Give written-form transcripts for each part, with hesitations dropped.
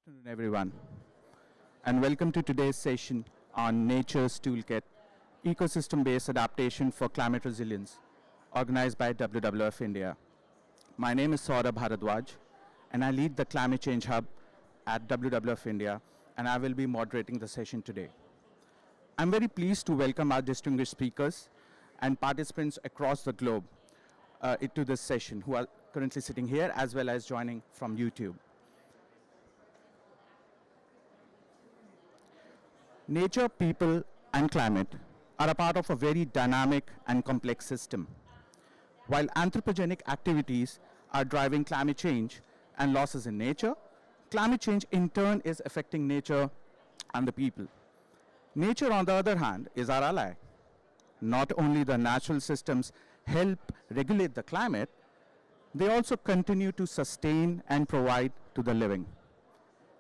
afternoon, everyone, and welcome to today's session on Nature's Toolkit, Ecosystem-Based Adaptation for Climate Resilience, organized by WWF India. My name is Saurabh Bharadwaj, and I lead the Climate Change Hub at WWF India, and I will be moderating the session today. I'm very pleased to welcome our distinguished speakers and participants across the globe to this session who are currently sitting here as well as joining from YouTube. Nature, people, and climate are a part of a very dynamic and complex system. While anthropogenic activities are driving climate change and losses in nature, climate change in turn is affecting nature and the people. Nature, on the other hand, is our ally. Not only the natural systems help regulate the climate, they also continue to sustain and provide to the living.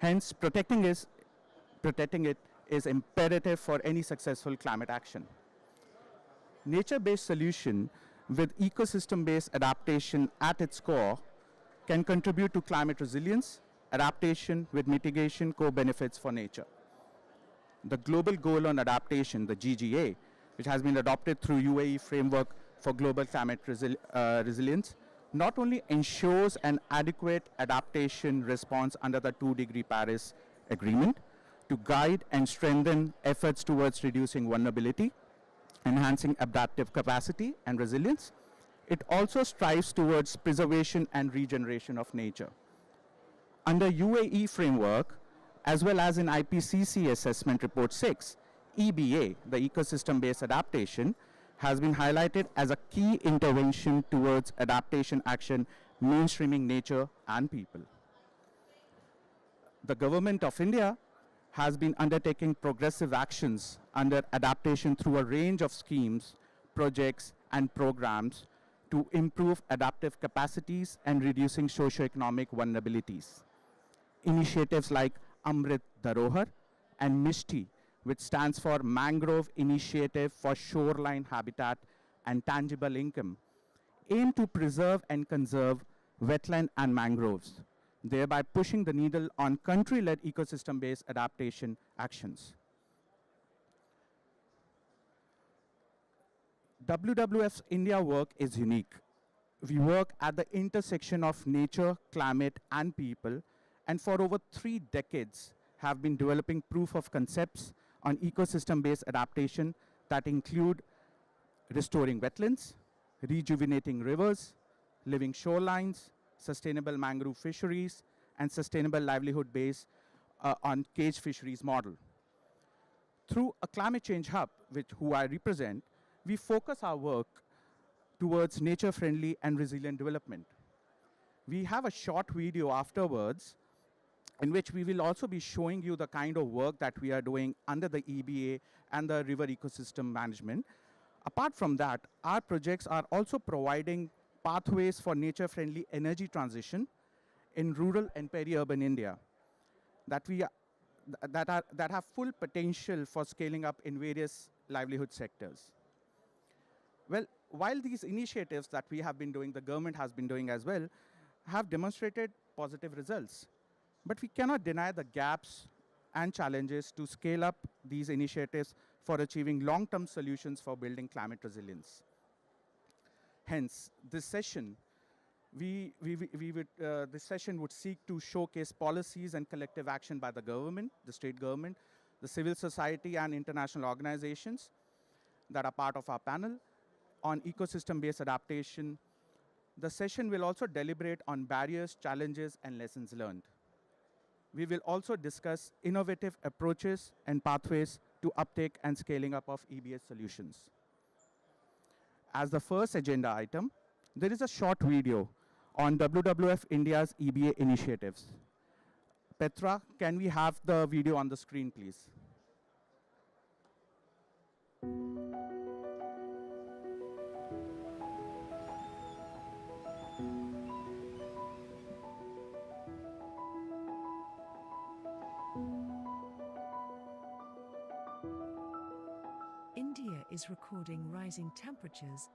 Hence, protecting it is imperative for any successful climate action. Nature-based solution with ecosystem-based adaptation at its core can contribute to climate resilience, adaptation with mitigation co-benefits for nature. The Global Goal on Adaptation, the GGA, which has been adopted through UAE Framework for Global Climate Resilience, not only ensures an adequate adaptation response under the 2-degree Paris Agreement to guide and strengthen efforts towards reducing vulnerability, enhancing adaptive capacity and resilience, it also strives towards preservation and regeneration of nature. Under UAE framework, as well as in IPCC Assessment Report 6, EBA, the ecosystem-based adaptation, has been highlighted as a key intervention towards adaptation action, mainstreaming nature and people. The Government of India has been undertaking progressive actions under adaptation through a range of schemes, projects, and programs to improve adaptive capacities and reducing socioeconomic vulnerabilities. Initiatives like Amrit Dharohar and MISTI, which stands for Mangrove Initiative for Shoreline Habitat and Tangible Income, aim to preserve and conserve wetland and mangroves, thereby pushing the needle on country-led ecosystem-based adaptation actions. WWF's India work is unique. We work at the intersection of nature, climate, and people, and for over 3 decades have been developing proof of concepts on ecosystem-based adaptation that include restoring wetlands, rejuvenating rivers, living shorelines, sustainable mangrove fisheries, and sustainable livelihood based on cage fisheries model. Through a climate change hub, who I represent, we focus our work towards nature-friendly and resilient development. We have a short video afterwards in which we will also be showing you the kind of work that we are doing under the EBA and the river ecosystem management. Apart from that, our projects are also providing pathways for nature-friendly energy transition in rural and peri-urban India that have full potential for scaling up in various livelihood sectors. Well, while these initiatives that we have been doing, the government has been doing as well, have demonstrated positive results. But we cannot deny the gaps and challenges to scale up these initiatives for achieving long-term solutions for building climate resilience. Hence, this session, this session would seek to showcase policies and collective action by the government, the state government, the civil society, and international organizations that are part of our panel on ecosystem-based adaptation. The session will also deliberate on barriers, challenges, and lessons learned. We will also discuss innovative approaches and pathways to uptake and scaling up of EBA solutions. As the first agenda item, there is a short video on WWF India's EBA initiatives. Petra, can we have the video on the screen, please? India is recording rising temperatures,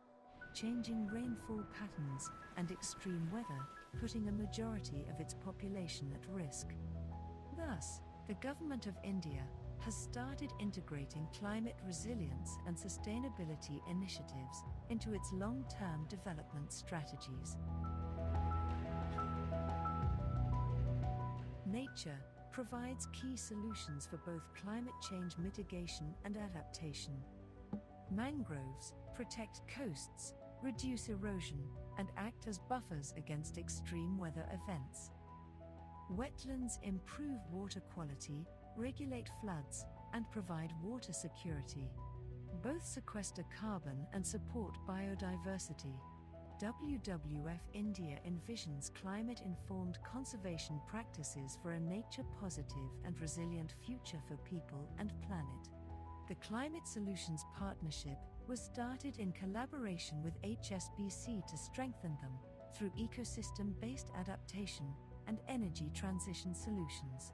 changing rainfall patterns, and extreme weather, putting a majority of its population at risk. Thus, the Government of India has started integrating climate resilience and sustainability initiatives into its long-term development strategies. Nature provides key solutions for both climate change mitigation and adaptation. Mangroves protect coasts, reduce erosion, and act as buffers against extreme weather events. Wetlands improve water quality, regulate floods, and provide water security. Both sequester carbon and support biodiversity. WWF India envisions climate-informed conservation practices for a nature-positive and resilient future for people and planet. The Climate Solutions Partnership was started in collaboration with HSBC to strengthen them through ecosystem-based adaptation and energy transition solutions.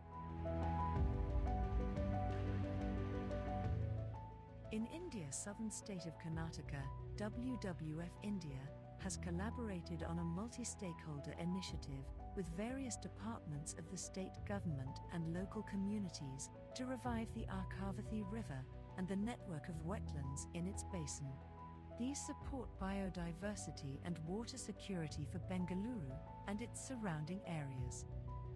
In India's southern state of Karnataka, WWF India has collaborated on a multi-stakeholder initiative with various departments of the state government and local communities to revive the Arkavathi River and the network of wetlands in its basin. These support biodiversity and water security for Bengaluru and its surrounding areas.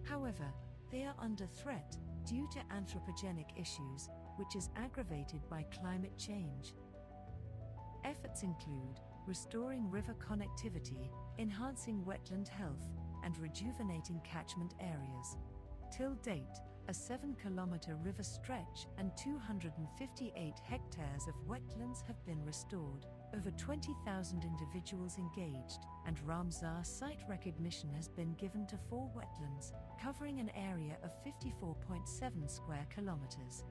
However, they are under threat due to anthropogenic issues, which is aggravated by climate change. Efforts include restoring river connectivity, enhancing wetland health, and rejuvenating catchment areas. Till date, a 7-kilometer river stretch and 258 hectares of wetlands have been restored, over 20,000 individuals engaged, and Ramsar site recognition has been given to 4 wetlands, covering an area of 54.7 square kilometers.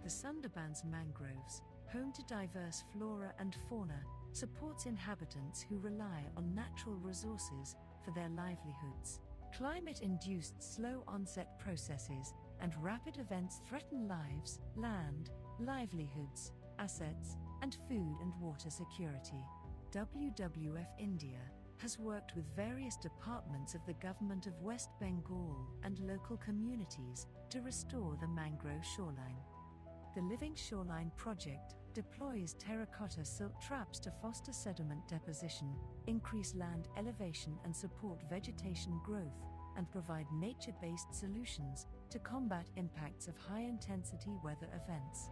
The Sundarbans mangroves, home to diverse flora and fauna, supports inhabitants who rely on natural resources for their livelihoods. Climate-induced slow onset processes and rapid events threaten lives, land, livelihoods, assets, and food and water security. WWF India has worked with various departments of the Government of West Bengal and local communities to restore the mangrove shoreline. The Living Shoreline project deploys terracotta silt traps to foster sediment deposition, increase land elevation and support vegetation growth, and provide nature-based solutions to combat impacts of high-intensity weather events.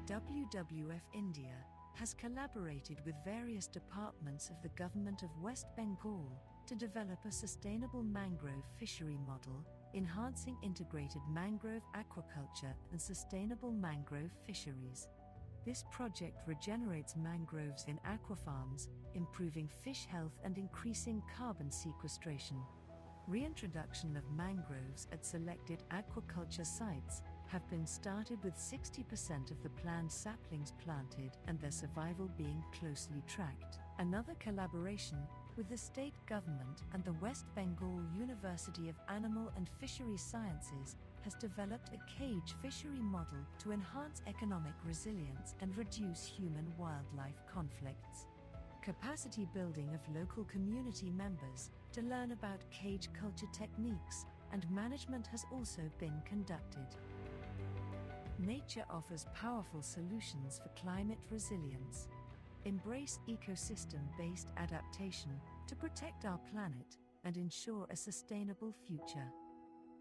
WWF India has collaborated with various departments of the Government of West Bengal to develop a sustainable mangrove fishery model, enhancing integrated mangrove aquaculture and sustainable mangrove fisheries. This project regenerates mangroves in aquafarms, improving fish health and increasing carbon sequestration. Reintroduction of mangroves at selected aquaculture sites have been started with 60% of the planned saplings planted and their survival being closely tracked. Another collaboration with the state government and the West Bengal University of Animal and Fisheries Sciences has developed a cage fishery model to enhance economic resilience and reduce human-wildlife conflicts. Capacity building of local community members to learn about cage culture techniques and management has also been conducted. Nature offers powerful solutions for climate resilience. Embrace ecosystem-based adaptation to protect our planet and ensure a sustainable future.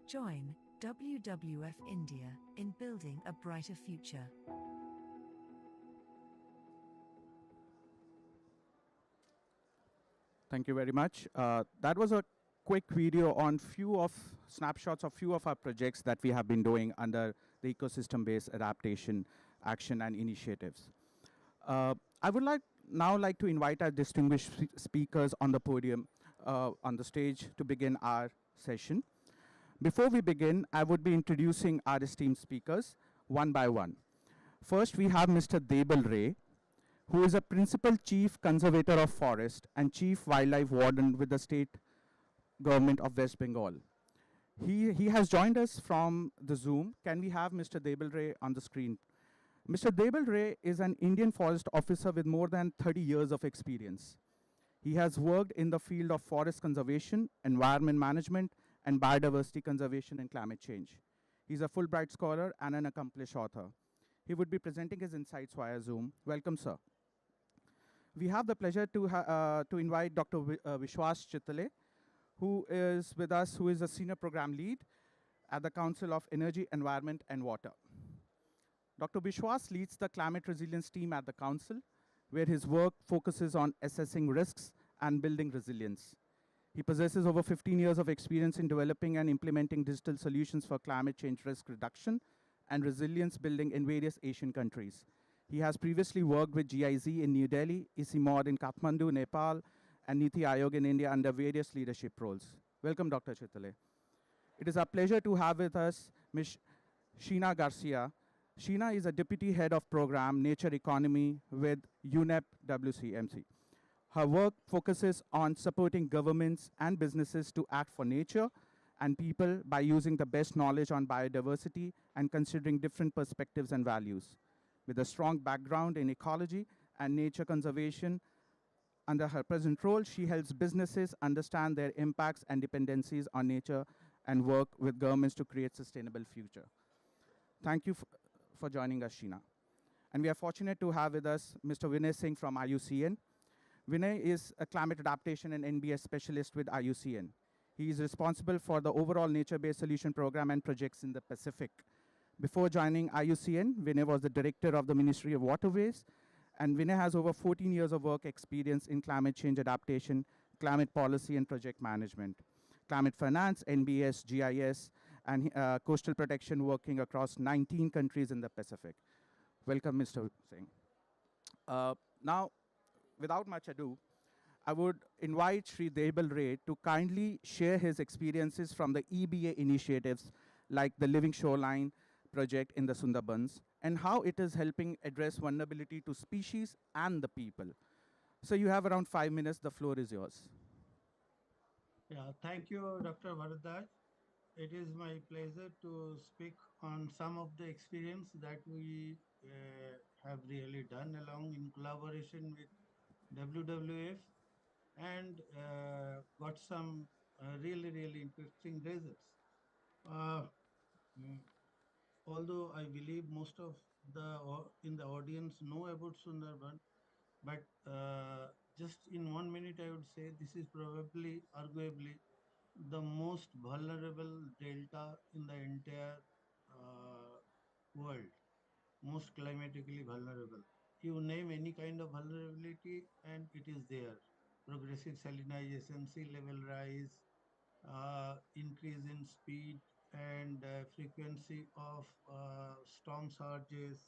Join WWF India in building a brighter future. Thank you very much. That was a quick video on snapshots of few of our projects that we have been doing under the ecosystem-based adaptation action and initiatives. I would now like to invite our distinguished speakers on the podium, on the stage to begin our session. Before we begin, I would be introducing our esteemed speakers one by one. First, we have Mr. Debal Ray, who is a Principal Chief Conservator of Forest and Chief Wildlife Warden with the State Government of West Bengal. He has joined us from the Zoom. Can we have Mr. Debal Ray on the screen? Mr. Debel Ray is an Indian forest officer with more than 30 years of experience. He has worked in the field of forest conservation, environment management, and biodiversity conservation and climate change. He's a Fulbright scholar and an accomplished author. He would be presenting his insights via Zoom. Welcome, sir. We have the pleasure to invite Dr. Vishwas Chitale, who is with us, who is a senior program lead at the Council of Energy, Environment, and Water. Dr. Bishwas leads the climate resilience team at the Council, where his work focuses on assessing risks and building resilience. He possesses over 15 years of experience in developing and implementing digital solutions for climate change risk reduction and resilience building in various Asian countries. He has previously worked with GIZ in New Delhi, ICIMOD in Kathmandu, Nepal, and Niti Aayog in India under various leadership roles. Welcome, Dr. Chitale. It is our pleasure to have with us Ms. Sheena Garcia. Sheena is a Deputy Head of Program Nature Economy with UNEP WCMC. Her work focuses on supporting governments and businesses to act for nature and people by using the best knowledge on biodiversity and considering different perspectives and values. With a strong background in ecology and nature conservation, under her present role, she helps businesses understand their impacts and dependencies on nature and work with governments to create sustainable future. Thank you for joining us, Sheena. And we are fortunate to have with us Mr. Vinay Singh from IUCN. Vinay is a climate adaptation and NBS specialist with IUCN. He is responsible for the overall nature-based solution program and projects in the Pacific. Before joining IUCN, Vinay was the director of the Ministry of Waterways, and Vinay has over 14 years of work experience in climate change adaptation, climate policy and project management, climate finance, NBS, GIS, and coastal protection working across 19 countries in the Pacific. Welcome, Mr. Singh. Now, without much ado, I would invite Sri Debal Ray to kindly share his experiences from the EBA initiatives like the Living Shoreline project in the Sundarbans and how it is helping address vulnerability to species and the people. So you have around 5 minutes. The floor is yours. Yeah, thank you, Dr. Varadaj. It is my pleasure to speak on some of the experience that we have really done along in collaboration with WWF and got some really interesting results. Uh, mm, Although I believe most of in the audience know about Sundarban, but just in 1 minute I would say this is probably, arguably, the most vulnerable delta in the entire world, most climatically vulnerable. You name any kind of vulnerability and it is there. Progressive salinization, sea level rise, increase in speed and frequency of storm surges,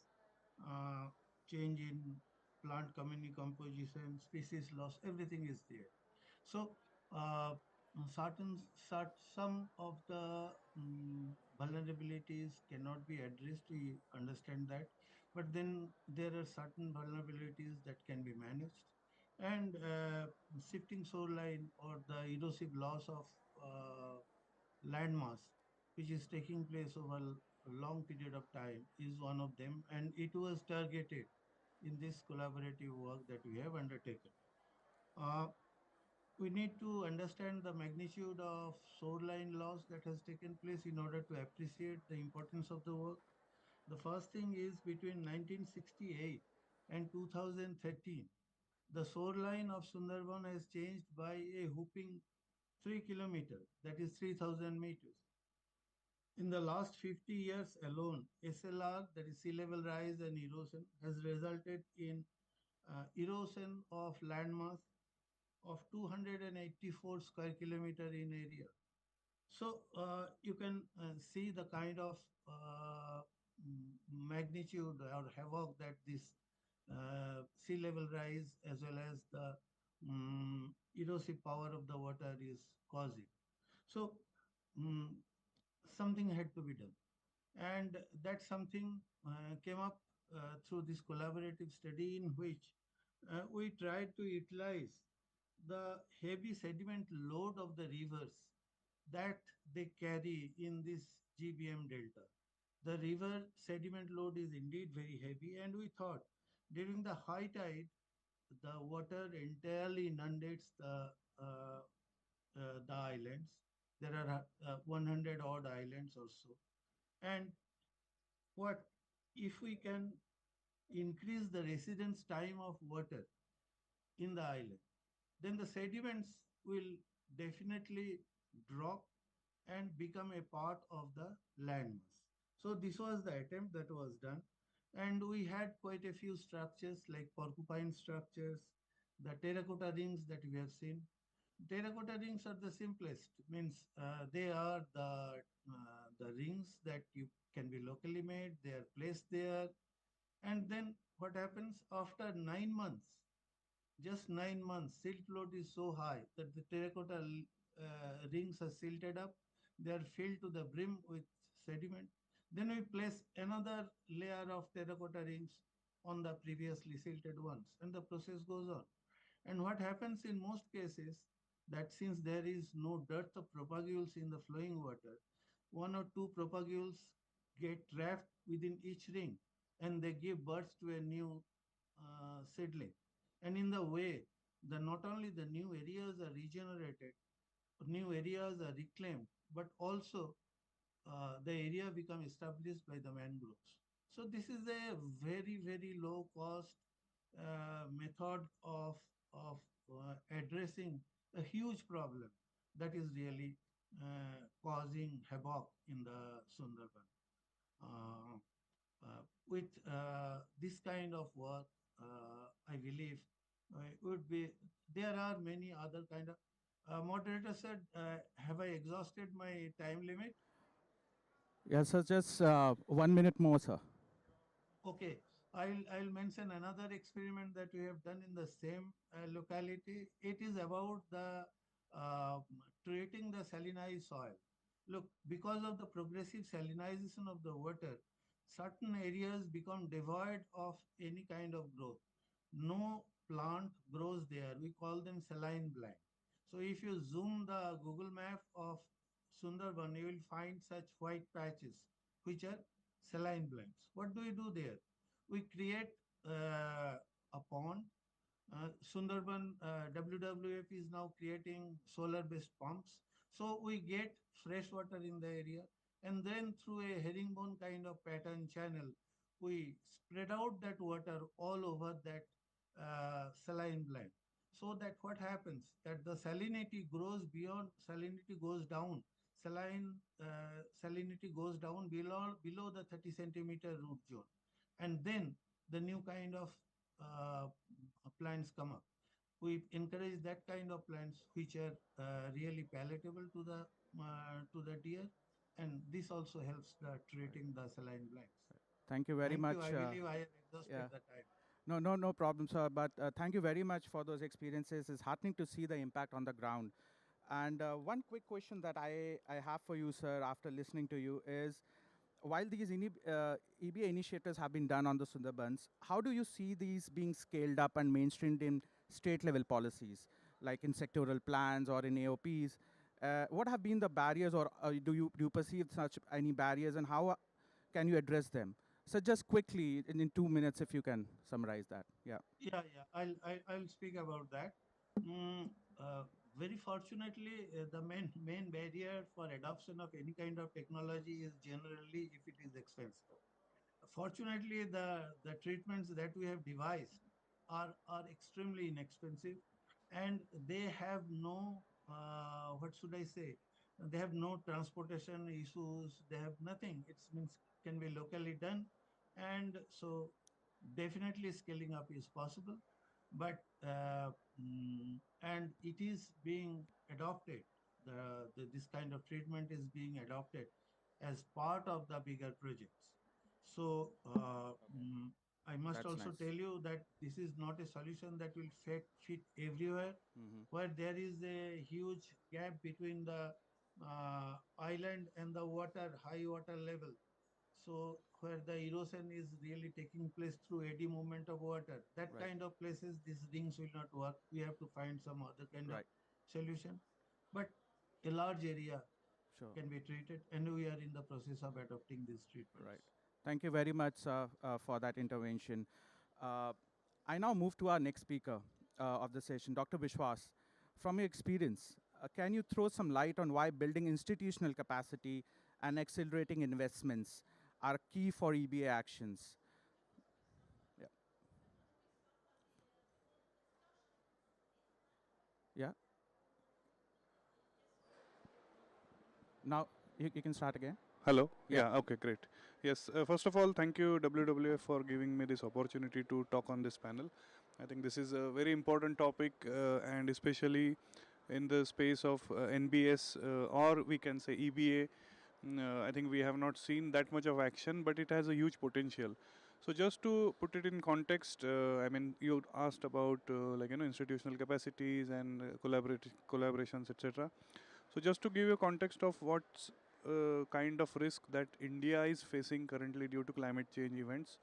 uh, change in plant community composition, species loss, everything is there. So, some of the vulnerabilities cannot be addressed. We understand that, but then there are certain vulnerabilities that can be managed, and shifting shoreline or the erosive loss of landmass, which is taking place over a long period of time, is one of them, and it was targeted in this collaborative work that we have undertaken. Uh, we need to understand the magnitude of shoreline loss that has taken place in order to appreciate the importance of the work. The first thing is between 1968 and 2013, the shoreline of Sundarban has changed by a whopping 3 kilometers, that is 3,000 meters. In the last 50 years alone, SLR, that is sea level rise and erosion, has resulted in erosion of landmass of 284 square kilometer in area. So you can see the kind of magnitude or havoc that this sea level rise as well as the erosive power of the water is causing. So um, something had to be done. And that something came up through this collaborative study in which we tried to utilize the heavy sediment load of the rivers that they carry in this GBM delta. The river sediment load is indeed very heavy, and we thought during the high tide, the water entirely inundates the islands. There are 100 odd islands or so. And what if we can increase the residence time of water in the island, then the sediments will definitely drop and become a part of the landmass. So this was the attempt that was done. And we had quite a few structures like porcupine structures, the terracotta rings that we have seen. Terracotta rings are the simplest, means they are the rings that you can be locally made, they are placed there. And then what happens after 9 months? Just 9 months, silt load is so high that the terracotta rings are silted up. They are filled to the brim with sediment. Then we place another layer of terracotta rings on the previously silted ones, and the process goes on. And what happens in most cases that since there is no dearth of propagules in the flowing water, one or two propagules get trapped within each ring, and they give birth to a new seedling. And in the way, not only the new areas are regenerated, new areas are reclaimed, but also the area become established by the mangroves. So this is a very, very low cost method of addressing a huge problem that is really causing havoc in the Sundarban. Uh, with this kind of work, I believe would be there are many other kind of. Moderator said, "Have I exhausted my time limit?" Yes, sir, just 1 minute more, sir. Okay, I'll mention another experiment that we have done in the same locality. It is about the uh, treating the salinized soil. Look, because of the progressive salinization of the water, certain areas become devoid of any kind of growth. No plant grows there. We call them saline blind. So if you zoom the Google map of Sundarban, you will find such white patches, which are saline blinds. What do we do there? We create a pond. Sundarban WWF is now creating solar-based pumps. So we get fresh water in the area, and then through a herringbone kind of pattern channel, we spread out that water all over that saline blind. So that what happens that the salinity grows beyond salinity goes down. Salinity goes down below the 30 centimeter root zone, and then the new kind of uh, plants come up. We encourage that kind of plants which are really palatable to the deer, and this also helps the treating the saline blinds. Thank you very Thank you. much. I believe I have exhausted Yeah. the time. No, no, no problem, sir. But thank you very much for those experiences. It's heartening to see the impact on the ground. And one quick question that I have for you, sir, after listening to you is, while these EBA initiatives have been done on the Sundarbans, how do you see these being scaled up and mainstreamed in state level policies, like in sectoral plans or in AOPs? What have been the barriers, or do you perceive such any barriers, and how can you address them? So just quickly, in 2 minutes, if you can summarize that. Yeah. Yeah. I'll speak about that. Mm, uh, Very fortunately, the main barrier for adoption of any kind of technology is generally if it is expensive. Fortunately, the treatments that we have devised are extremely inexpensive, and they have no what should I say? They have no transportation issues. They have nothing. It means can be locally done, and so definitely scaling up is possible. But and it is being adopted. This kind of treatment is being adopted as part of the bigger projects. So Okay. I must That's also nice. tell you that this is not a solution that will fit everywhere. Hmm. Where there is a huge gap between the island and the high water level. So where the erosion is really taking place through eddy movement of water, that Right. kind of places, these rings will not work. We have to find some other kind of Right. solution. But a large area Sure. can be treated, and we are in the process of adopting these Right. treatments. Thank you very much for that intervention. Uh, I now move to our next speaker of the session, Dr. Vishwas. From your experience, can you throw some light on why building institutional capacity and accelerating investments are key for EBA actions? Yeah. Yeah. Now you can start again. Hello. Yeah. Yeah. Okay. Great. Yes. First of all, thank you WWF for giving me this opportunity to talk on this panel. I think this is a very important topic, and especially in the space of NBS or we can say EBA. I think we have not seen that much of action, but it has a huge potential. So just to put it in context, I mean, you asked about like institutional capacities and collaborations, etc. So just to give you a context of what kind of risk that India is facing currently due to climate change events,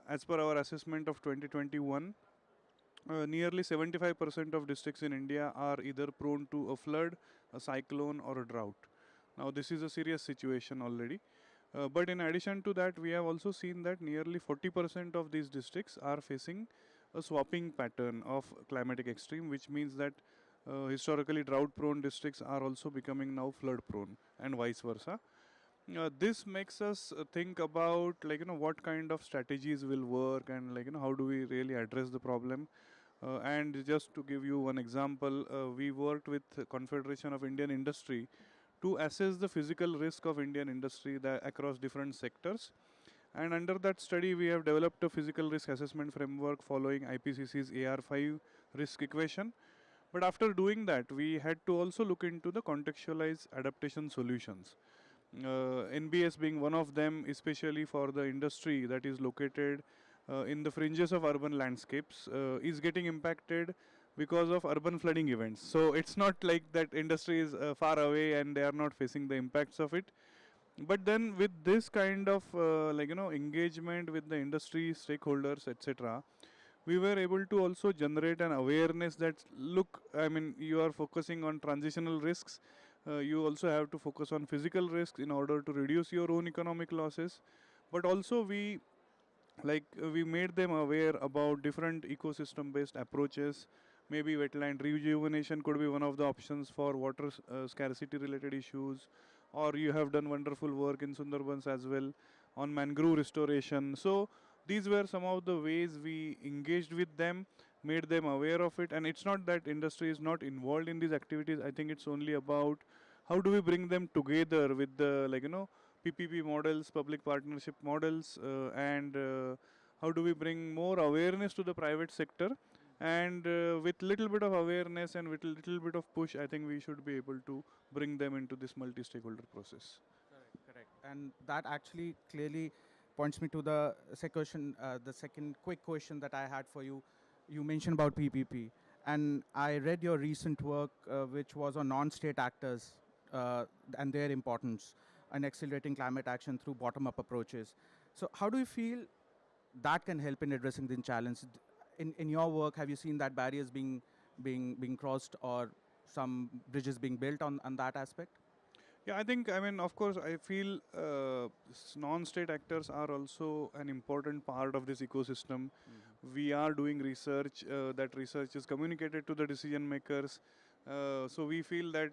as per our assessment of 2021, nearly 75% of districts in India are either prone to a flood, a cyclone, or a drought. Now, this is a serious situation already. But in addition to that, we have also seen that nearly 40% of these districts are facing a swapping pattern of climatic extreme, which means that historically drought prone districts are also becoming now flood prone and vice versa. This makes us think about what kind of strategies will work and how do we really address the problem. And just to give you one example, we worked with Confederation of Indian Industry to assess the physical risk of Indian industry across different sectors. And under that study, we have developed a physical risk assessment framework following IPCC's AR5 risk equation. But after doing that, we had to also look into the contextualized adaptation solutions. NBS being one of them, especially for the industry that is located in the fringes of urban landscapes, is getting impacted because of urban flooding events. So it's not like that industry is far away and they are not facing the impacts of it. But then with this kind of engagement with the industry stakeholders, etc., we were able to also generate an awareness that look, I mean, you are focusing on transitional risks, you also have to focus on physical risks in order to reduce your own economic losses. But also we made them aware about different ecosystem based approaches. Maybe wetland rejuvenation could be one of the options for water scarcity related issues, or you have done wonderful work in Sundarbans as well on mangrove restoration. So these were some of the ways we engaged with them, made them aware of it. And it's not that industry is not involved in these activities. I think it's only about how do we bring them together with the PPP models, public partnership models, and how do we bring more awareness to the private sector. And with little bit of awareness and with little bit of push, I think we should be able to bring them into this multi-stakeholder process. Correct, correct. And that actually clearly points me to the second quick question that I had for you. You mentioned about PPP, and I read your recent work, which was on non-state actors and their importance in accelerating climate action through bottom-up approaches. So, how do you feel that can help in addressing the challenge? In your work, have you seen that barriers being crossed or some bridges being built on that aspect? Yeah, I mean, of course, I feel non-state actors are also an important part of this ecosystem. We are doing research, that research is communicated to the decision makers. So we feel that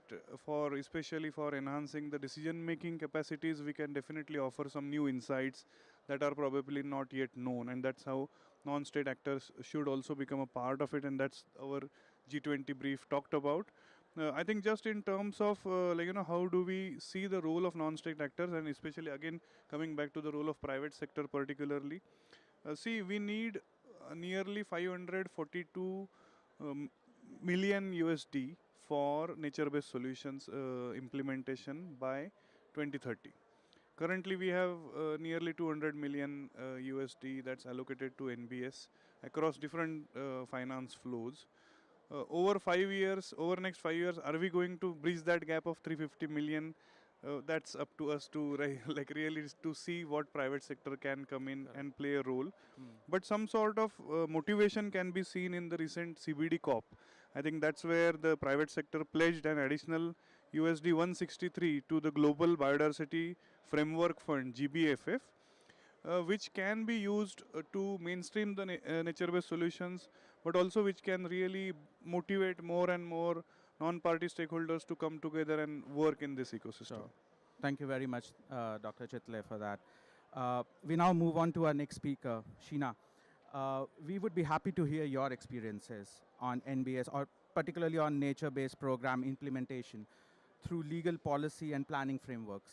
especially for enhancing the decision-making capacities, we can definitely offer some new insights that are probably not yet known. And that's how non-state actors should also become a part of it. And that's our G20 brief talked about. I think just in terms of how do we see the role of non-state actors, and especially again coming back to the role of private sector particularly. See, we need nearly 542 million USD for nature-based solutions implementation by 2030. Currently, we have nearly 200 million USD that's allocated to NBS across different finance flows. Over next 5 years, are we going to bridge that gap of 350 million? That's up to us to really to see what private sector can come in and play a role. But some sort of motivation can be seen in the recent CBD COP. I think that's where the private sector pledged an additional USD 163 to the Global Biodiversity Framework Fund (GBFF), which can be used to mainstream the nature-based solutions, but also which can really motivate more and more non-party stakeholders to come together and work in this ecosystem. Sure. Thank you very much, Dr. Chitle, for that. We now move on to our next speaker, Sheena. We would be happy to hear your experiences on NBS, or particularly on nature-based program implementation through legal policy and planning frameworks.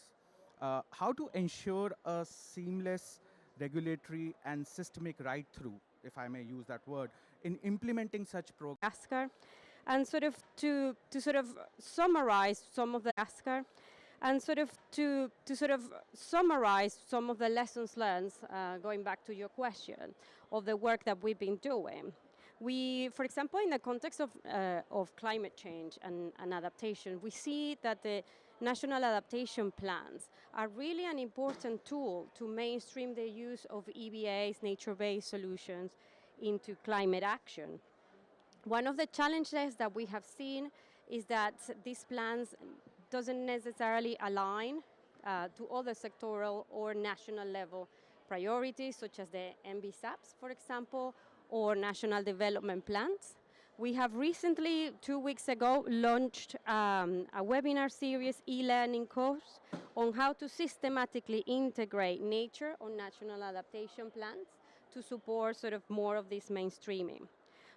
How to ensure a seamless regulatory and systemic right-through, if I may use that word, in implementing such programs. Madagascar, and to summarize some of the Madagascar, and to summarize some of the lessons learned, going back to your question, of the work that we've been doing. We, for example, in the context of climate change and adaptation, we see that the national adaptation plans are really an important tool to mainstream the use of EBA's nature-based solutions into climate action. One of the challenges that we have seen is that these plans doesn't necessarily align to other sectoral or national level priorities, such as the NBSAPs, for example, or national development plans. We have recently, 2 weeks ago, launched a webinar series e-learning course on how to systematically integrate nature on national adaptation plans to support more of this mainstreaming.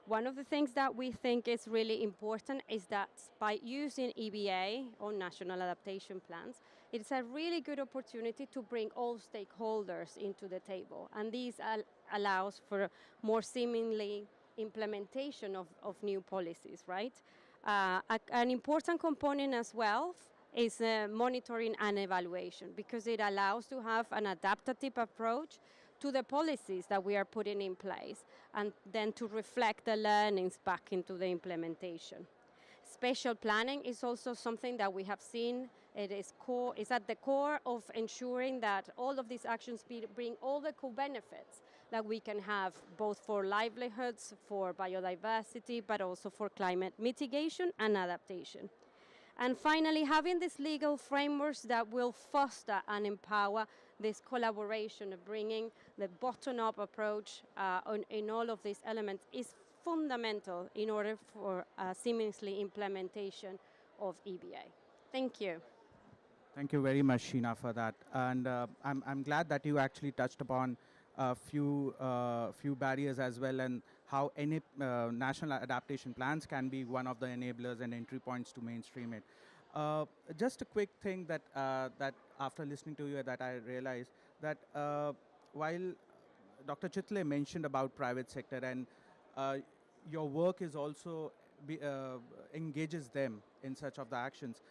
One of the things that we think is really important is that by using EBA on national adaptation plans, it's a really good opportunity to bring all stakeholders into the table. And this allows for more seemingly implementation of new policies, right? An important component as well is monitoring and evaluation, because it allows to have an adaptive approach to the policies that we are putting in place, and then to reflect the learnings back into the implementation. Spatial planning is also something that we have seen. It is at the core of ensuring that all of these actions bring all the co-benefits that we can have, both for livelihoods, for biodiversity, but also for climate mitigation and adaptation. And finally, having these legal frameworks that will foster and empower this collaboration of bringing the bottom-up approach in all of these elements is fundamental in order for seamlessly implementation of EBA. Thank you. Thank you very much, Sheena, for that. And I'm glad that you actually touched upon a few barriers as well, and how any national adaptation plans can be one of the enablers and entry points to mainstream it. Just a quick thing that after listening to you, that I realized that while Dr. Chitle mentioned about private sector, and your work is also engages them in such of the actions,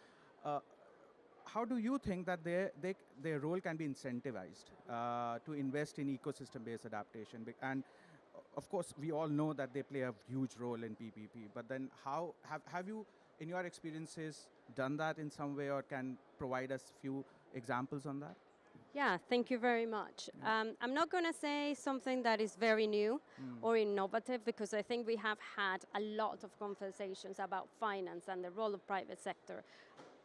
how do you think that their role can be incentivized to invest in ecosystem-based adaptation? And of course, we all know that they play a huge role in PPP, but then how have you, in your experiences, done that in some way, or can provide us few examples on that? Yeah, thank you very much. I'm not going to say something that is very new or innovative, because I think we have had a lot of conversations about finance and the role of private sector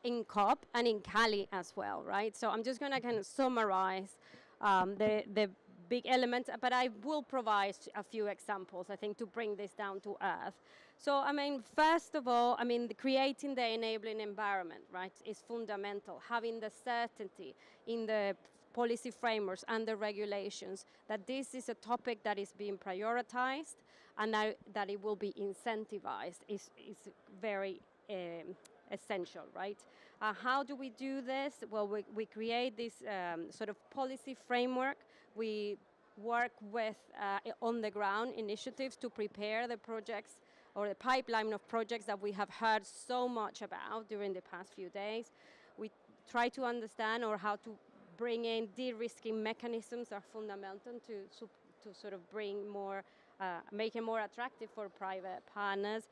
in COP and in Cali as well, right? So I'm just going to kind of summarize the big elements, but I will provide a few examples, I think, to bring this down to earth. So, I mean, first of all, I mean, creating the enabling environment, right, is fundamental. Having the certainty in the policy frameworks and the regulations that this is a topic that is being prioritized and that it will be incentivized is very essential, right? How do we do this? Well, we create this sort of policy framework. We work with on-the-ground initiatives to prepare the projects or the pipeline of projects that we have heard so much about during the past few days. We try to understand, or how to bring in de-risking mechanisms are fundamental to sort of bring more, make it more attractive for private partners.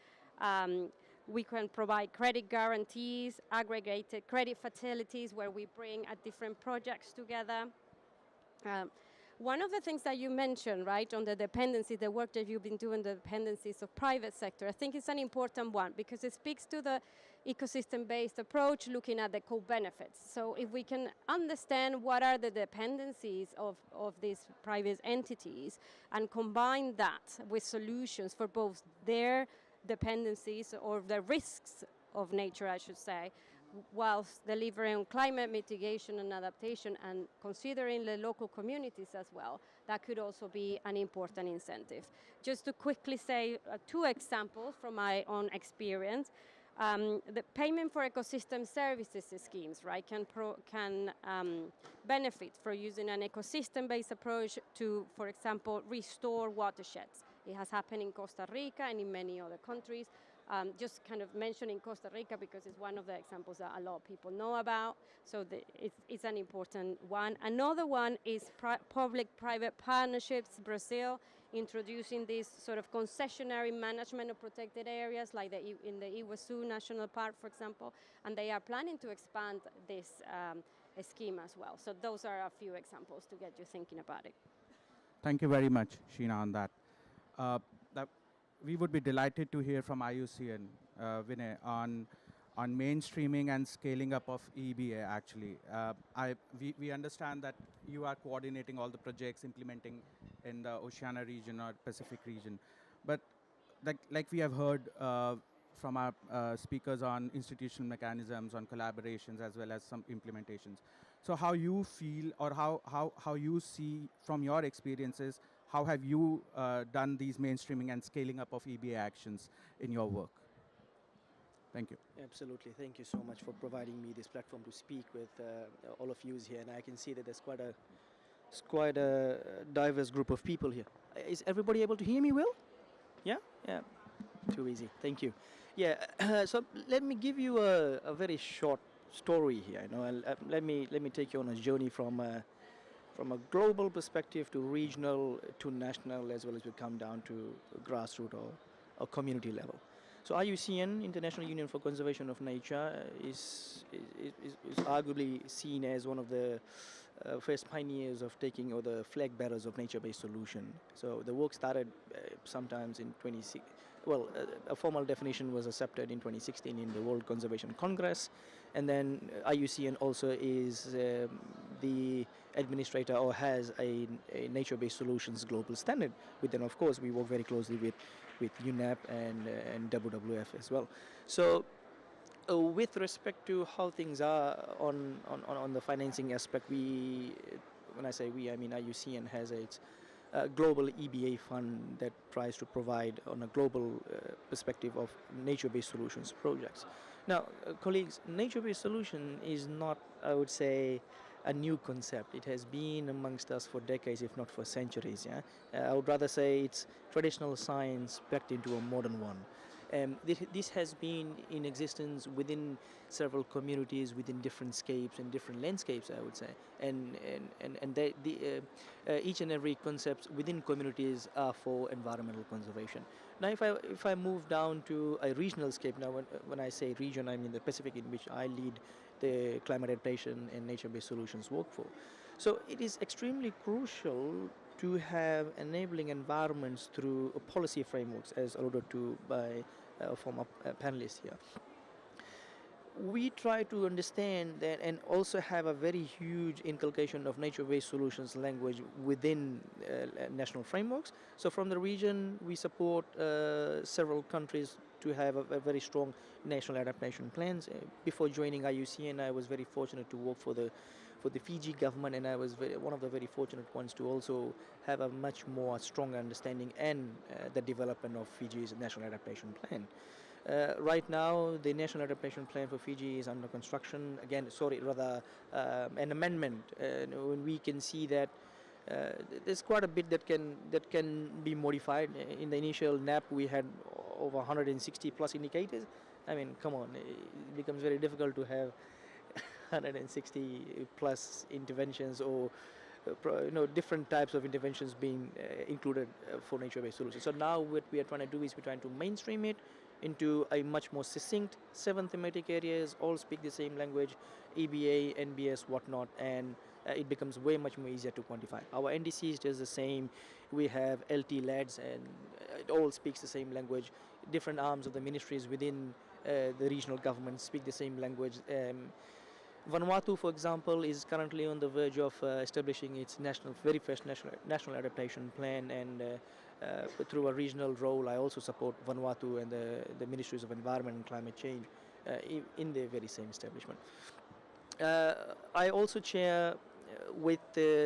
We can provide credit guarantees, aggregated credit facilities where we bring different projects together. One of the things that you mentioned, right, on the dependency, the work that you've been doing, the dependencies of private sector, I think it's an important one, because it speaks to the ecosystem-based approach, looking at the co-benefits. So if we can understand what are the dependencies of these private entities and combine that with solutions for both their dependencies or the risks of nature, I should say, whilst delivering on climate mitigation and adaptation and considering the local communities as well, that could also be an important incentive. Just to quickly say two examples from my own experience. The payment for ecosystem services schemes, right, can benefit from using an ecosystem-based approach to, for example, restore watersheds. It has happened in Costa Rica and in many other countries. Just kind of mentioning Costa Rica because it's one of the examples that a lot of people know about. So it's an important one. Another one is public-private partnerships. Brazil introducing this sort of concessionary management of protected areas, like in the Iguazu National Park, for example, and they are planning to expand this scheme as well. So those are a few examples to get you thinking about it. Thank you very much, Sheena, on that. That we would be delighted to hear from IUCN, Vinay, on mainstreaming and scaling up of EBA. Actually, we understand that you are coordinating all the projects implementing in the Oceania region or Pacific region, but like we have heard from our speakers on institutional mechanisms, on collaborations, as well as some implementations. So how you feel, or how you see from your experiences, how have you done these mainstreaming and scaling up of EBA actions in your work? Thank you. Absolutely. Thank you so much for providing me this platform to speak with all of you here. And I can see that there's quite a diverse group of people here. Is everybody able to hear me well? Yeah? Yeah. Too easy. Thank you. Yeah. So let me give you a very short story here. Let me take you on a journey from a global perspective to regional to national, as well as we come down to grassroots or community level. So IUCN, International Union for Conservation of Nature, is arguably seen as one of the first pioneers of taking, or the flag bearers of nature-based solution. So the work started sometimes in 26. Well, a formal definition was accepted in 2016 in the World Conservation Congress, and then IUCN also is the administrator, or has a nature-based solutions global standard. But then, of course, we work very closely with UNEP and WWF as well. So with respect to how things are on the financing aspect, when I say we, I mean IUCN has its global EBA fund that tries to provide on a global perspective of nature-based solutions projects. Now, colleagues, nature-based solution is not, I would say, a new concept. It has been amongst us for decades, if not for centuries. Yeah? I would rather say it's traditional science packed into a modern one. This has been in existence within several communities, within different scapes and different landscapes, I would say. And each and every concept within communities are for environmental conservation. Now, if I move down to a regional scape, now when I say region, I mean the Pacific, in which I lead the climate adaptation and nature-based solutions work for. So it is extremely crucial to have enabling environments through policy frameworks, as alluded to by former panelists here. We try to understand that and also have a very huge inculcation of nature-based solutions language within national frameworks. So from the region, we support several countries to have a very strong national adaptation plans. Before joining IUCN, I was very fortunate to work for the Fiji government, and I was one of the very fortunate ones to also have a much more strong understanding and the development of Fiji's national adaptation plan. Right now, the national adaptation plan for Fiji is under construction. Again, an amendment. When we can see that there's quite a bit that can be modified. In the initial NAP, we had over 160 plus indicators. I mean, come on, it becomes very difficult to have 160 plus interventions, or different types of interventions being included for nature-based solutions. So now what we are trying to do is we're trying to mainstream it into a much more succinct 7 thematic areas, all speak the same language, EBA, NBS, whatnot, and it becomes way much more easier to quantify. Our NDCs does the same. We have LT LADs, and it all speaks the same language. Different arms of the ministries within the regional governments speak the same language. Vanuatu, for example, is currently on the verge of establishing its very first national adaptation plan, and through a regional role, I also support Vanuatu and the Ministries of Environment and Climate Change in their very same establishment. I also chair with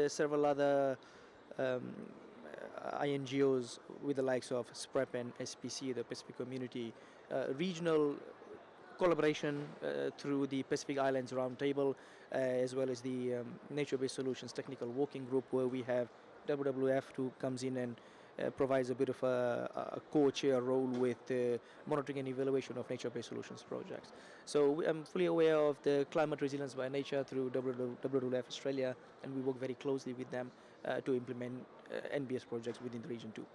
several other INGOs with the likes of SPREP and SPC, the Pacific Community, regional collaboration through the Pacific Islands Roundtable, as well as the Nature-Based Solutions Technical Working Group, where we have WWF who comes in and provides a bit of a co-chair role with monitoring and evaluation of nature-based solutions projects. So I'm fully aware of the climate resilience by nature through WWF Australia, and we work very closely with them to implement NBS projects within the region too.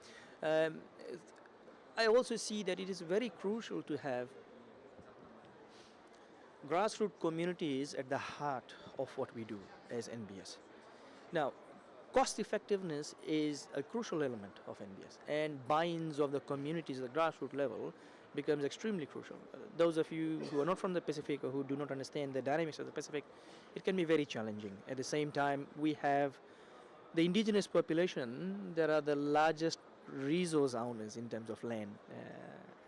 I also see that it is very crucial to have grassroots communities at the heart of what we do as NBS. Now, cost effectiveness is a crucial element of NBS, and buy-ins of the communities at the grassroots level becomes extremely crucial. Those of you who are not from the Pacific or who do not understand the dynamics of the Pacific, it can be very challenging. At the same time, we have the indigenous population that are the largest resource owners in terms of land,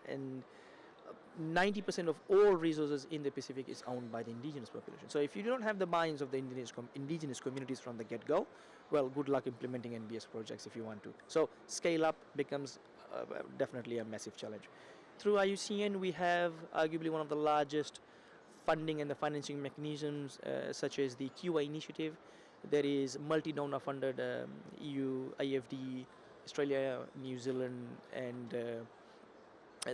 and 90% of all resources in the Pacific is owned by the indigenous population. So if you don't have the buy-ins of the indigenous communities from the get-go, well, good luck implementing NBS projects if you want to. So scale up becomes definitely a massive challenge. Through IUCN, we have arguably one of the largest funding and the financing mechanisms, such as the QA initiative. There is multi-donor funded EU, IFD, Australia, New Zealand, and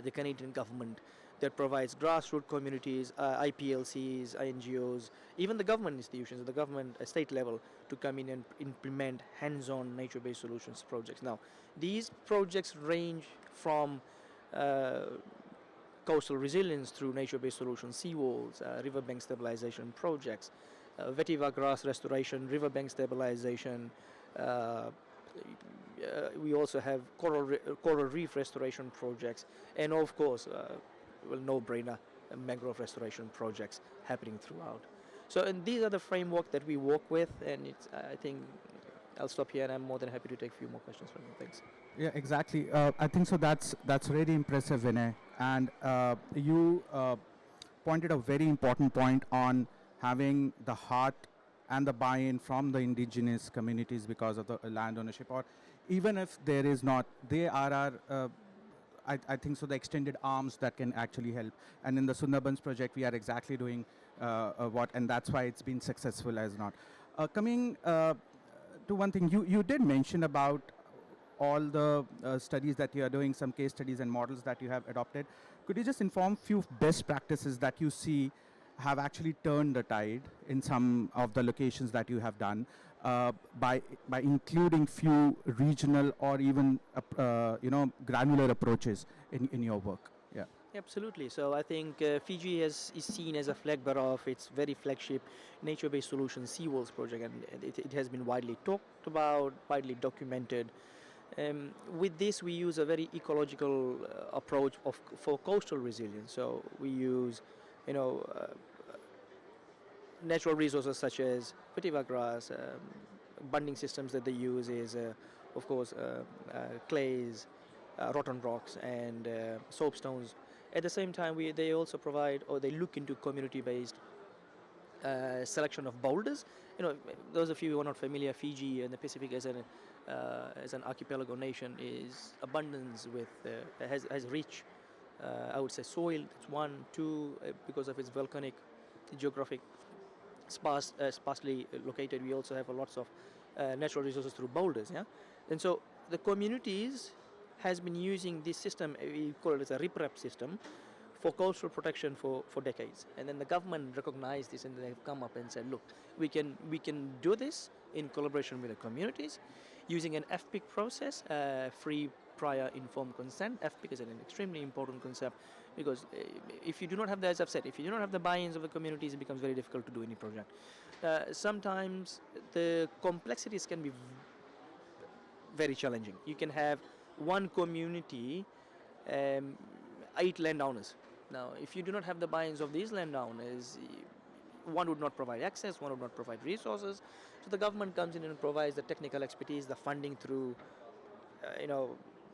the Canadian government that provides grassroots communities, IPLCs, INGOs, even the government institutions at the government state level to come in and implement hands-on nature-based solutions projects. Now, these projects range from coastal resilience through nature-based solutions, seawalls, riverbank stabilization projects, vetiver grass restoration, riverbank stabilization. We also have coral reef restoration projects, and of course, well, no-brainer, mangrove restoration projects happening throughout. So, and these are the framework that we work with, and it's, I think I'll stop here, and I'm more than happy to take a few more questions from you. Thanks. Yeah, exactly. I think so. That's really impressive, Vinay. And you pointed a very important point on having the heart and the buy-in from the indigenous communities because of the land ownership, or even if there is not, they are our I think so the extended arms that can actually help. And in the Sundarbans project, we are exactly doing what, and that's why it's been successful as not. Coming to one thing, you did mention about all the studies that you are doing, some case studies and models that you have adopted. Could you just inform few best practices that you see have actually turned the tide in some of the locations that you have done by including few regional or even granular approaches in your work? Yeah. Absolutely. So I think Fiji is seen as a flag bearer of its very flagship nature-based solutions seawalls project, and it has been widely talked about, widely documented. With this, we use a very ecological approach for coastal resilience. So we use, natural resources such as vetiver grass. Bunding systems that they use is, of course, clays, rotten rocks, and soapstones. At the same time, they also provide, or they look into community-based selection of boulders. Those of you who are not familiar, Fiji and the Pacific as an archipelago nation is abundance with has rich, I would say, soil. It's one, two, because of its volcanic geographic sparsely located. We also have lots of natural resources through boulders. Yeah, and so the communities has been using this system. We call it as a RIPRAP system for coastal protection for decades. And then the government recognized this, and they've come up and said, look, we can do this in collaboration with the communities using an FPIC process, free prior informed consent. FPIC is an extremely important concept because if you do not have the, as I've said, if you do not have the buy-ins of the communities, it becomes very difficult to do any project. Sometimes the complexities can be very challenging. You can have one community, 8 landowners, Now, if you do not have the buy-ins of these landowners, one would not provide access, one would not provide resources. So the government comes in and provides the technical expertise, the funding through,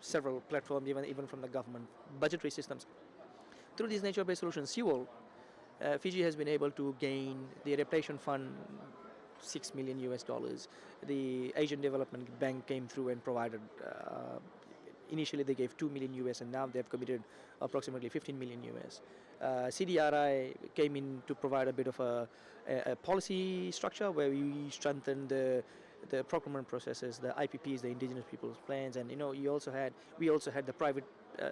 several platforms, even from the government budgetary systems. Through these nature-based solutions, seawall, Fiji has been able to gain the Adaptation Fund, $6 million US. The Asian Development Bank came through and provided. Initially, they gave $2 million US, and now they've committed approximately $15 million US. CDRI came in to provide a bit of a policy structure where we strengthen the procurement processes, the IPPs, the Indigenous Peoples Plans, and we also had the private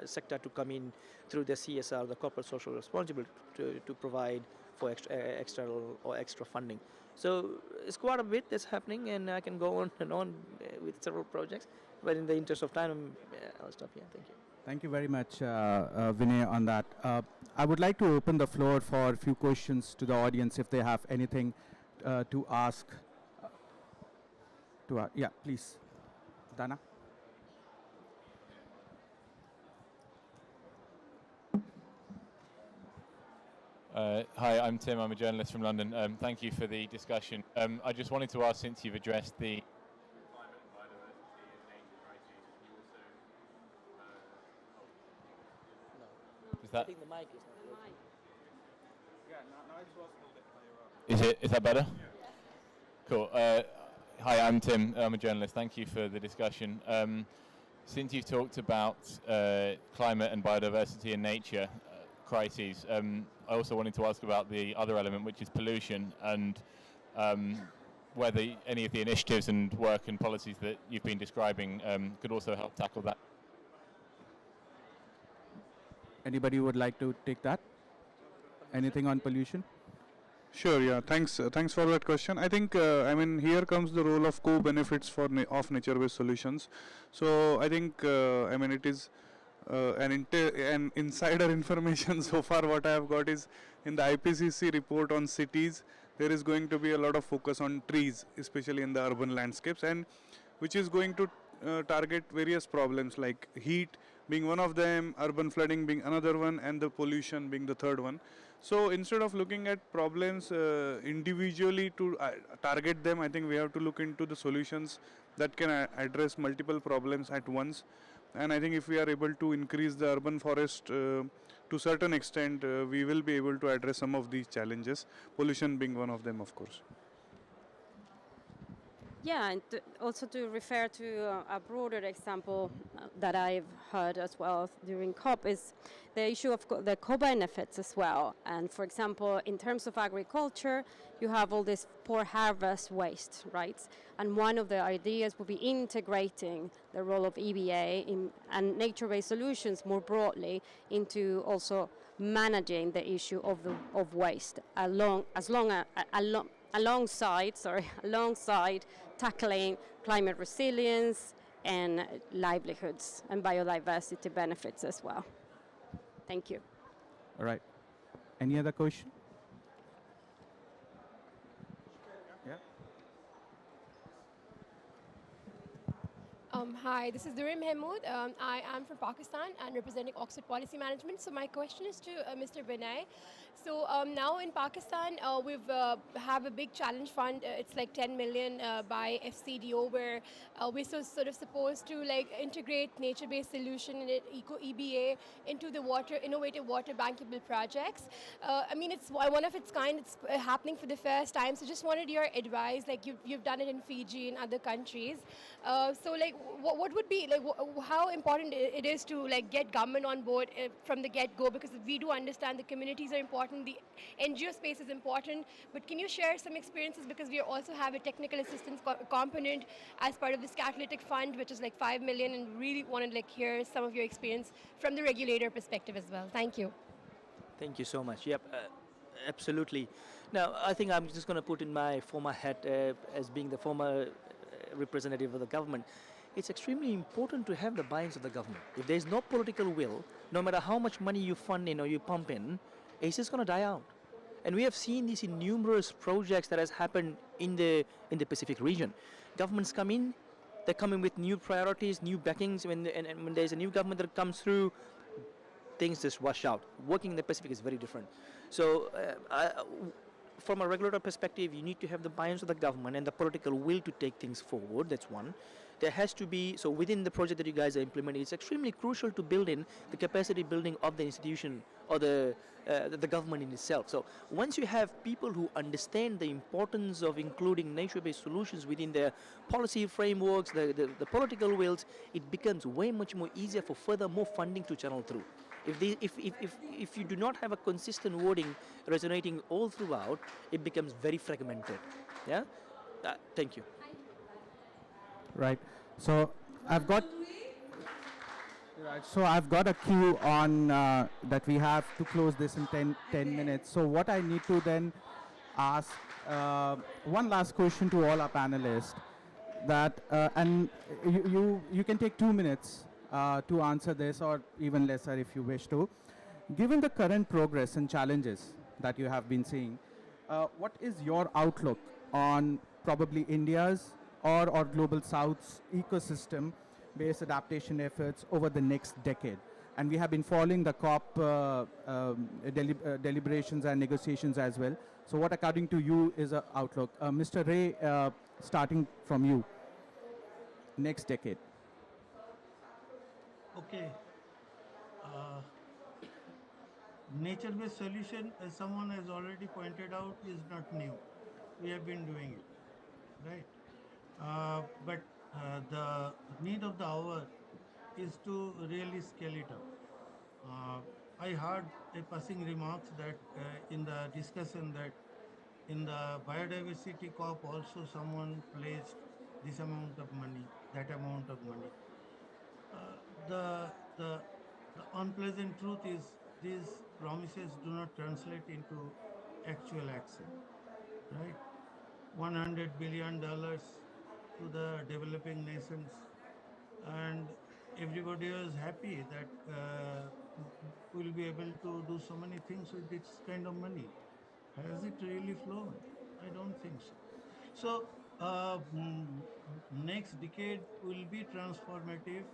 sector to come in through the CSR, the corporate social responsibility, to provide for extra funding. So it's quite a bit that's happening, and I can go on and on with several projects, but in the interest of time, I'll stop here. Thank you. Thank you very much, Vinay, on that. I would like to open the floor for a few questions to the audience if they have anything to ask. Yeah, please. Dana? Hi, I'm Tim. I'm a journalist from London. Thank you for the discussion. I just wanted to ask, since you've addressed the climate and biodiversity and nature crises, you also... Is that... I think the mic is not working. Yeah, now it's working. Is that better? Cool. Hi, I'm Tim. I'm a journalist. Thank you for the discussion. Since you've talked about climate and biodiversity and nature crises, I also wanted to ask about the other element, which is pollution, and whether any of the initiatives and work and policies that you've been describing could also help tackle that. Anybody would like to take that? Anything on pollution? Sure, yeah, thanks for that question. I think, here comes the role of co-benefits of nature-based solutions. So I think, it is an insider information so far what I have got is in the IPCC report on cities, there is going to be a lot of focus on trees, especially in the urban landscapes, and which is going to target various problems like heat being one of them, urban flooding being another one, and the pollution being the third one. So instead of looking at problems individually to target them, I think we have to look into the solutions that can address multiple problems at once. And I think if we are able to increase the urban forest to certain extent, we will be able to address some of these challenges, pollution being one of them, of course. Yeah, and also to refer to a broader example that I've heard as well during COP is the issue of the co-benefits as well. And for example, in terms of agriculture, you have all this post-harvest waste, right? And one of the ideas would be integrating the role of EBA and nature-based solutions more broadly into also managing the issue of waste alongside tackling climate resilience and livelihoods and biodiversity benefits as well. Thank you. All right. Any other question? Yeah. Hi, this is Durim Mahmood. I am from Pakistan and representing Oxford Policy Management. So my question is to Mr. Vinay. So now in Pakistan, we've have a big challenge fund. It's like 10 million by FCDO, where we're sort of supposed to like integrate nature-based solution in it, eco EBA into the innovative water bankable projects. It's one of its kind. It's happening for the first time. So just wanted your advice. Like you've done it in Fiji and other countries. So like what would be like how important it is to like get government on board from the get-go, because we do understand the communities are important. The NGO space is important, but can you share some experiences, because we also have a technical assistance component as part of this catalytic fund, which is like 5 million, and really want to like hear some of your experience from the regulator perspective as well. Thank you. Thank you so much. Yep, absolutely. Now, I think I'm just going to put in my former hat as being the former representative of the government. It's extremely important to have the buy-ins of the government. If there's no political will, no matter how much money you fund in or you pump in, it's just going to die out. And we have seen this in numerous projects that has happened in the Pacific region. Governments come in, they come in with new priorities, new backings. When there's a new government that comes through, things just rush out. Working in the Pacific is very different. So from a regulator perspective, you need to have the buy-ins of the government and the political will to take things forward. That's one. There has to be, so within the project that you guys are implementing, it's extremely crucial to build in the capacity building of the institution or the government in itself. So once you have people who understand the importance of including nature-based solutions within their policy frameworks, the political wills, it becomes way much more easier for further more funding to channel through. If you do not have a consistent wording resonating all throughout, it becomes very fragmented. Yeah. Thank you. Right. So I've got a cue on that we have to close this in 10 minutes. So what I need to then ask one last question to all our panelists, that and you can take 2 minutes to answer this, or even lesser if you wish to. Given the current progress and challenges that you have been seeing, what is your outlook on probably India's or Global South's ecosystem-based adaptation efforts over the next decade? And we have been following the COP deliberations and negotiations as well. So what, according to you, is an outlook? Mr. Ray, starting from you, next decade. Okay. Nature-based solution, as someone has already pointed out, is not new. We have been doing it, right? But the need of the hour is to really scale it up. I heard a passing remarks that in the discussion that in the biodiversity COP also someone pledged this amount of money, that amount of money. The unpleasant truth is these promises do not translate into actual action, right? $100 billion to the developing nations, and everybody was happy that we'll be able to do so many things with this kind of money. Has it really flown? I don't think so. So next decade will be transformative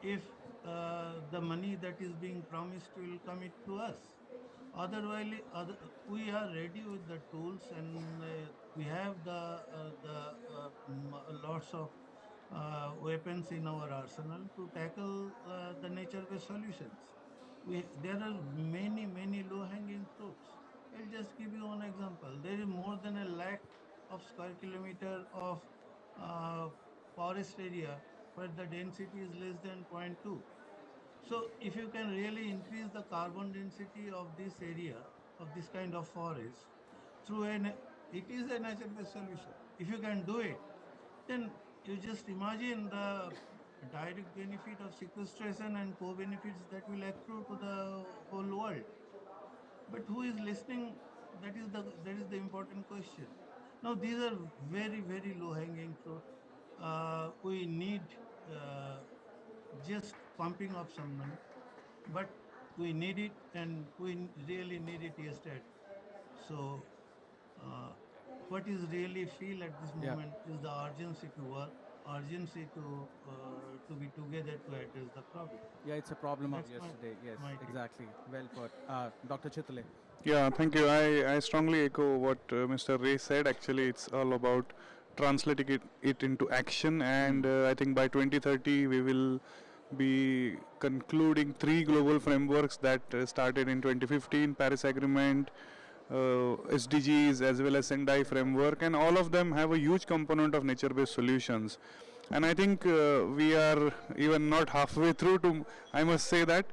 if the money that is being promised will commit to us. Otherwise, we are ready with the tools, and we have lots of weapons in our arsenal to tackle the nature-based solutions. There are many low-hanging fruits. I'll just give you one example. There is more than 1 lakh of square kilometer of uh, forest area where the density is less than 0.2. So if you can really increase the carbon density of this area, of this kind of forest, it is a nature-based solution. If you can do it, then you just imagine the direct benefit of sequestration and co-benefits that will accrue to the whole world. But who is listening? That is the important question. Now these are very low-hanging fruit. We need just pumping up some money, but we need it, and we really need it yesterday. So uh, what is really feel at this Yeah. moment is the urgency to work, urgency to be together to address the problem. Yeah, it's a problem of That's yesterday. Yes, my take. exactly. Well put. Dr. Chitale. Yeah, thank you. I strongly echo what Mr. Ray said. Actually, it's all about translating it into action, and I think by 2030 we will be concluding 3 global frameworks that started in 2015: Paris Agreement, SDGs, as well as Sendai framework, and all of them have a huge component of nature-based solutions. And I think we are even not halfway through to, I must say that.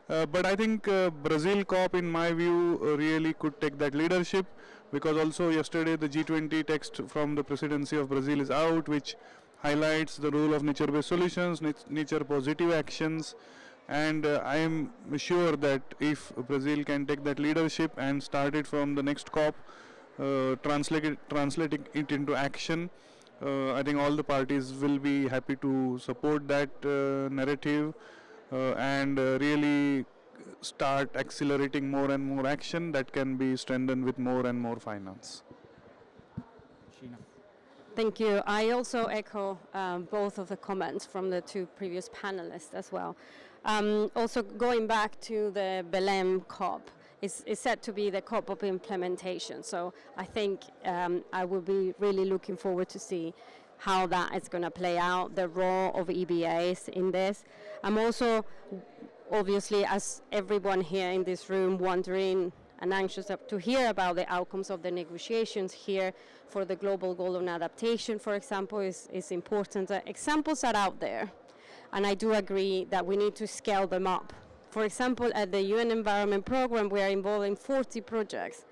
But I think Brazil COP, in my view, really could take that leadership, because also yesterday the G20 text from the presidency of Brazil is out, which highlights the role of nature-based solutions, nature-positive actions, and I am sure that if Brazil can take that leadership and start it from the next COP, translating it into action, I think all the parties will be happy to support that narrative and really start accelerating more and more action that can be strengthened with more and more finance. Sheena. Thank you. I also echo both of the comments from the two previous panelists as well. Also, going back to the Belém COP, it's said to be the COP of implementation. So I think I will be really looking forward to see how that is going to play out, the role of EBAs in this. I'm also, obviously, as everyone here in this room, wondering and anxious to hear about the outcomes of the negotiations here for the global goal on adaptation, for example, is important. Examples are out there, and I do agree that we need to scale them up. For example, at the UN Environment Programme, we are involving 40 projects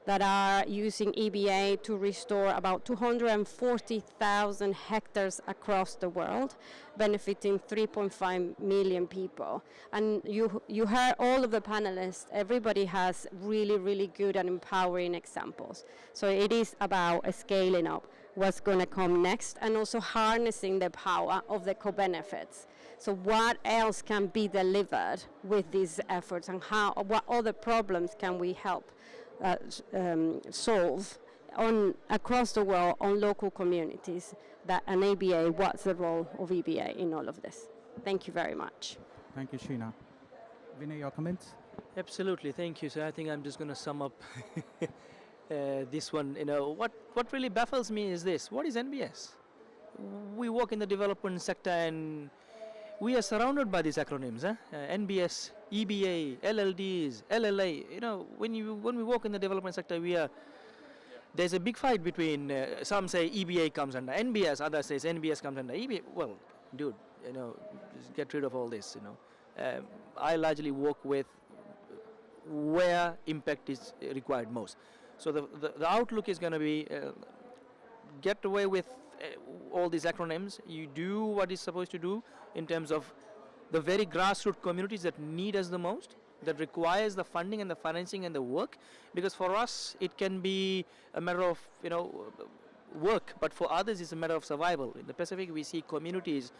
that are using EBA to restore about 240,000 hectares across the world, benefiting 3.5 million people. And you heard all of the panelists, everybody has really, really good and empowering examples. So it is about scaling up what's going to come next and also harnessing the power of the co-benefits. So what else can be delivered with these efforts, and what other problems can we help solve across the world on local communities, that an EBA, what's the role of EBA in all of this? Thank you very much. Thank you, Sheena. Vinay, your comments? Absolutely, thank you. So I think I'm just going to sum up this one. You know, what really baffles me is this: what is NBS? We work in the development sector and we are surrounded by these acronyms, NBS, EBA, LLDs, LLA. You know, when we work in the development sector, there's a big fight between some say EBA comes under NBS, others says NBS comes under EBA. Well, dude, you know, just get rid of all this. You know, I largely work with where impact is required most. So the outlook is going to be get away with all these acronyms. You do what is supposed to do in terms of the very grassroots communities that need us the most, that requires the funding and the financing and the work. Because for us, it can be a matter of, you know, work, but for others, it's a matter of survival. In the Pacific, we see communities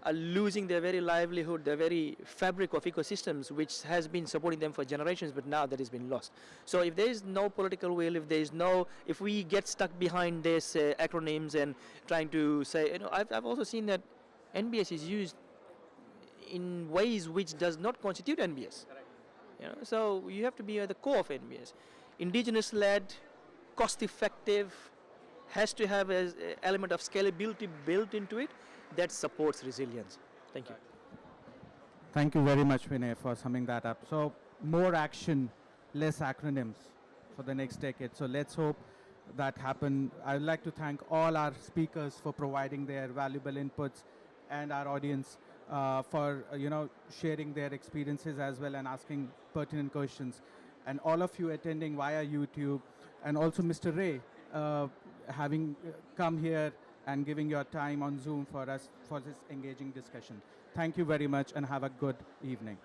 are losing their very livelihood, their very fabric of ecosystems, which has been supporting them for generations, but now that has been lost. So if there is no political will, if we get stuck behind these acronyms and trying to say, you know, I've also seen that NBS is used in ways which does not constitute NBS. You know, so you have to be at the core of NBS. Indigenous-led, cost-effective, has to have an element of scalability built into it that supports resilience. Thank you. Thank you very much, Vinay, for summing that up. So more action, less acronyms for the next decade. So let's hope that happen. I'd like to thank all our speakers for providing their valuable inputs, and our audience for sharing their experiences as well and asking pertinent questions. And all of you attending via YouTube, and also Mr. Ray having come here and giving your time on Zoom for us for this engaging discussion. Thank you very much and have a good evening.